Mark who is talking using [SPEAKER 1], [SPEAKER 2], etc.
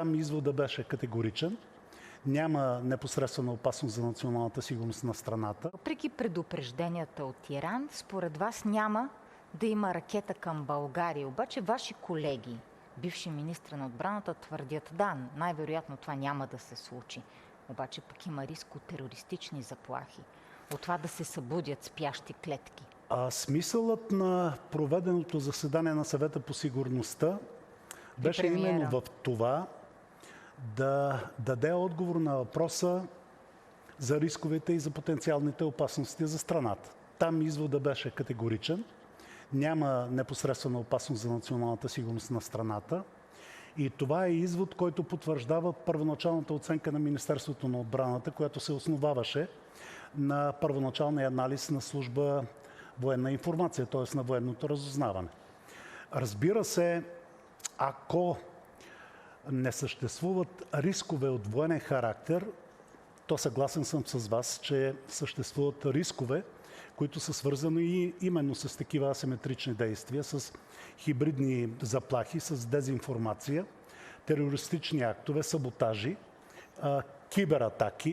[SPEAKER 1] Там изводът беше категоричен. Няма непосредствена опасност за националната сигурност на страната.
[SPEAKER 2] Въпреки предупрежденията от Иран, според вас няма да има ракета към България. Обаче ваши колеги, бивши министри на отбраната, твърдят, да, най-вероятно това няма да се случи. Обаче пък има риск от терористични заплахи, от това да се събудят спящи клетки.
[SPEAKER 1] Смисълът на проведеното заседание на Съвета по сигурността беше именно в това да даде отговор на въпроса за рисковете и за потенциалните опасности за страната. Там изводът беше категоричен. Няма непосредствена опасност за националната сигурност на страната. И това е извод, който потвърждава първоначалната оценка на Министерството на отбраната, която се основаваше на първоначалния анализ на служба военна информация, т.е. на военното разузнаване. Разбира се, ако не съществуват рискове от военен характер, то съгласен съм с вас, че съществуват рискове, които са свързани именно с такива асиметрични действия, с хибридни заплахи, с дезинформация, терористични актове, саботажи, кибератаки.